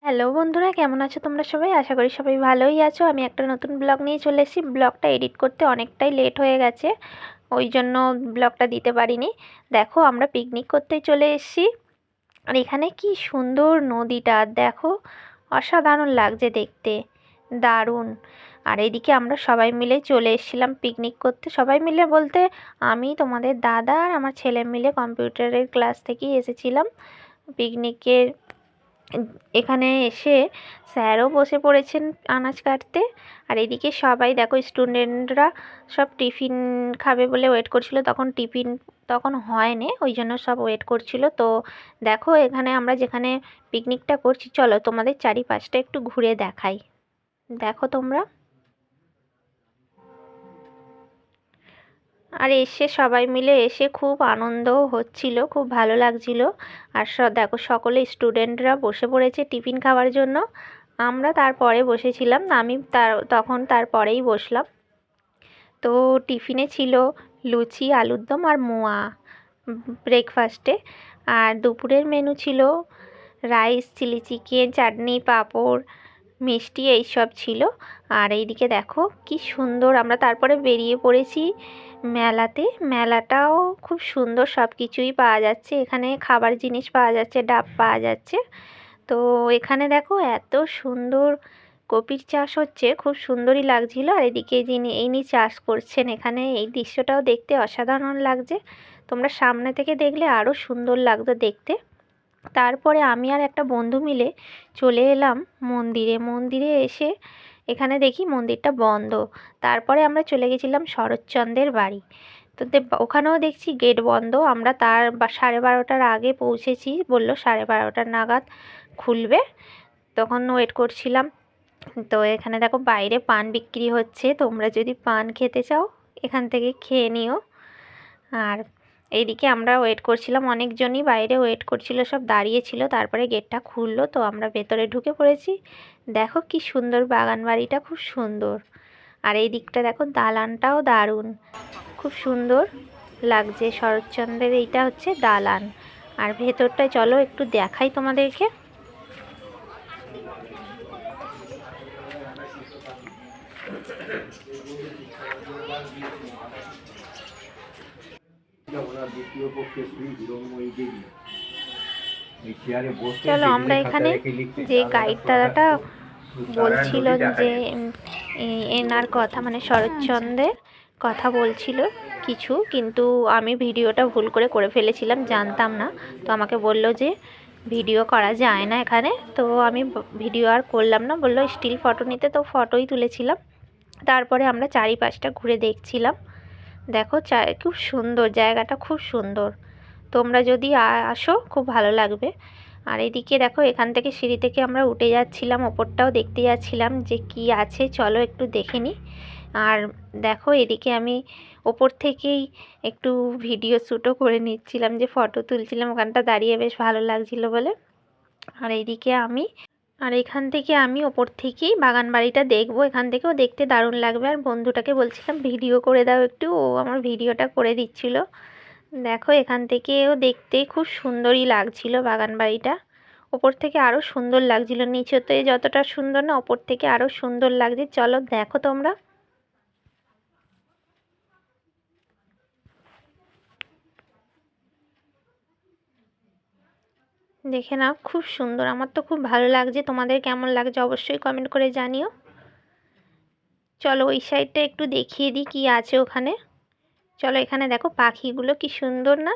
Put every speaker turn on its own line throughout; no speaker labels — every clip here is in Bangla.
হ্যালো বন্ধুরা, কেমন আছো তোমরা সবাই? আশা করি সবাই ভালোই আছো। আমি একটা নতুন ব্লগ নিয়ে চলে এসেছি। ব্লগটা এডিট করতে অনেকটাই লেট হয়ে গেছে, ওই জন্য ব্লগটা দিতে পারিনি। দেখো, আমরা পিকনিক করতেই চলে এসেছি। আর এখানে কি সুন্দর নদীটা দেখো, অসাধারণ লাগছে দেখতে, দারুণ। আর এদিকে আমরা সবাই মিলে চলে এসেছিলাম পিকনিক করতে। সবাই মিলে বলতে আমি, তোমাদের দাদা আর আমার ছেলে মিলে কম্পিউটারের ক্লাস থেকেই এসেছিলাম পিকনিকের। এখানে এসে স্যারও বসে পড়েছেন আনাজ কাটতে। আর এদিকে সবাই দেখো, স্টুডেন্টরা সব টিফিন খাবে বলে ওয়েট করছিল। তখন টিফিন তখন হয়নি, ওই জন্য সব ওয়েট করছিল। তো দেখো, এখানে আমরা যেখানে পিকনিকটা করছি, চলো তোমাদের চারিপাশটা একটু ঘুরে দেখাই। দেখো তোমরা। আর এসে সবাই মিলে এসে খুব আনন্দও হচ্ছিল, খুব ভালো লাগছিল। আর দেখো, সকলে স্টুডেন্টরা বসে পড়েছে টিফিন খাওয়ার জন্য। আমরা তারপরে বসেছিলাম, আমি তখন তারপরেই বসলাম। তো টিফিনে ছিল লুচি, আলুর দম আর মোয়া ব্রেকফাস্টে। আর দুপুরের মেনু ছিল রাইস, চিলি চিকেন, চাটনি, পাঁপড়, মিষ্টি, এইসব ছিল। আর এইদিকে দেখো কি সুন্দর, আমরা তারপরে বেরিয়ে পড়েছি মেলাতে। মেলাটাও খুব সুন্দর, সব কিছুই পাওয়া যাচ্ছে এখানে, খাবার জিনিস পাওয়া যাচ্ছে, ডাব পাওয়া যাচ্ছে। তো এখানে দেখো এত সুন্দর কপির চাষ হচ্ছে, খুব সুন্দরই লাগছিল। আর এদিকে ইনি চাষ করছেন এখানে, এই দৃশ্যটাও দেখতে অসাধারণ লাগছে। তোমরা সামনে থেকে দেখলে আরও সুন্দর লাগতো দেখতে। তারপরে আমি আর একটা বন্ধু মিলে চলে এলাম মন্দিরে। মন্দিরে এসে এখানে দেখি মন্দিরটা বন্ধ। তারপরে আমরা চলে গেছিলাম শরৎচন্দ্রের বাড়ি। তো ওখানেও দেখছি গেট বন্ধ। আমরা 12:30টার আগে পৌঁছেছি, বললো 12:30 নাগাদ খুলবে। তখন ওয়েট করছিলাম। তো এখানে দেখো বাইরে পান বিক্রি হচ্ছে, তোমরা যদি পান খেতে চাও এখান থেকে খেয়ে নিও। আর এইদিকে আমরা ওয়েট করছিলাম, অনেকজনই বাইরে ওয়েট করছিল, সব দাঁড়িয়ে ছিল। তারপরে গেটটা খুললো, তো আমরা ভেতরে ঢুকে পড়েছি। দেখো কি সুন্দর, বাগান বাড়িটা খুব সুন্দর। আর এই দিকটা দেখো, দালানটাও দারুণ, খুব সুন্দর লাগছে। শরৎচন্দ্রের এইটা হচ্ছে দালান। আর ভেতরটায় চলো একটু দেখাই তোমাদেরকে। চলো, আমরা এখানে যে গাইড দাদাটা বলছিল যে এনার কথা, মানে শরৎচন্দ্রের কথা বলছিল কিছু, কিন্তু আমি ভিডিওটা ভুল করে ফেলেছিলাম, জানতাম না। তো আমাকে বলল যে ভিডিও করা যায় না এখানে। তো আমি ভিডিও আর করলাম না, বললো স্টিল ফটো নিতে, তো ফটোই তুলেছিলাম। তারপরে আমরা চারিপাশটা ঘুরে দেখছিলাম। দেখো খুব সুন্দর, জায়গাটা খুব সুন্দর। তোমরা যদি আসো খুব ভালো লাগবে। আর এদিকে দেখো, এখান থেকে সিঁড়ি থেকে আমরা উঠে যাচ্ছিলাম, ওপরটাও দেখতে যাচ্ছিলাম যে কি আছে, চলো একটু দেখে নিই। আর দেখো, এদিকে আমি ওপর থেকেই একটু ভিডিও শ্যুটও করে নিচ্ছিলাম, যে ফটো তুলছিলাম ওখানটা দাঁড়িয়ে, বেশ ভালো লাগছিল বলে। আর এইদিকে আর এখান থেকে আমি ওপর থেকেই বাগান বাড়িটা দেখবো, এখান থেকেও দেখতে দারুণ লাগবে। আর বন্ধুটাকে বলছিলাম ভিডিও করে দাও একটু, ও আমার ভিডিওটা করে দিচ্ছিল। দেখো, এখান থেকেও দেখতে খুব সুন্দরই লাগছিল বাগান বাড়িটা। ওপর থেকে আরও সুন্দর লাগছিল, নিচেতে যতটা সুন্দর না, ওপর থেকে আরও সুন্দর লাগছে। চলো দেখো তোমরা। দেখে নাও, খুব সুন্দর, আমার তো খুব ভালো লাগছে। তোমাদের কেমন লাগছে অবশ্যই কমেন্ট করে জানিও। চলো ওই সাইডটা একটু দেখিয়ে দিই কি আছে ওখানে। চলো, এখানে দেখো পাখিগুলো কি সুন্দর না।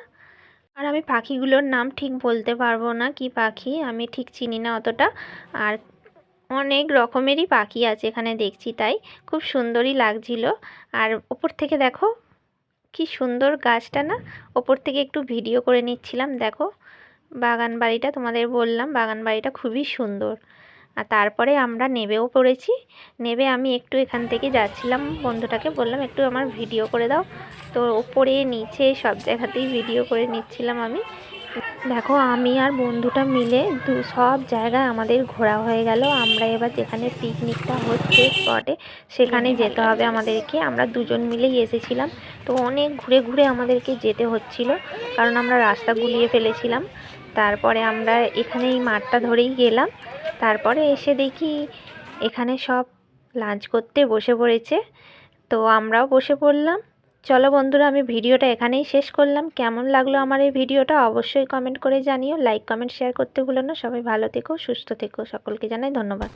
আর আমি পাখিগুলোর নাম ঠিক বলতে পারবো না, কি পাখি আমি ঠিক চিনি না অতটা। আর অনেক রকমেরই পাখি আছে এখানে দেখছি, তাই খুব সুন্দরই লাগছিল। আর ওপর থেকে দেখো কি সুন্দর গাছটা না, ওপর থেকে একটু ভিডিও করে নিচ্ছিলাম। দেখো বাগান বাড়িটা, তোমাদের বললাম বাগান বাড়িটা খুবই সুন্দর। আর তারপরে আমরা নেবেও পড়েছি। নেবে আমি একটু এখান থেকে যাচ্ছিলাম, বন্ধুটাকে বললাম একটু আমার ভিডিও করে দাও। তো ওপরে নিচে সব জায়গাতেই ভিডিও করে নিচ্ছিলাম আমি। দেখো, আমি আর বন্ধুটা মিলে সব জায়গায় আমাদের ঘোরা হয়ে গেল। আমরা এবার যেখানে পিকনিকটা হচ্ছে স্পটে, সেখানে যেতে হবে আমাদেরকে। আমরা দুজন মিলেই এসেছিলাম, তো অনেক ঘুরে ঘুরে আমাদেরকে যেতে হচ্ছিল, কারণ আমরা রাস্তা গুলিয়ে ফেলেছিলাম। তারপরে আমরা এখানে এই মাঠটা ধরেই গেলাম। তারপরে এসে দেখি এখানে সব লাঞ্চ করতে বসে পড়েছে, তো আমরাও বসে পড়লাম। চলো বন্ধুরা, আমি ভিডিওটা এখানেই শেষ করলাম। কেমন লাগলো আমার এই ভিডিওটা অবশ্যই কমেন্ট করে জানিও। লাইক কমেন্ট শেয়ার করতে ভুলো না। সবাই ভালো থেকো, সুস্থ থেকো। সকলকে জানাই ধন্যবাদ।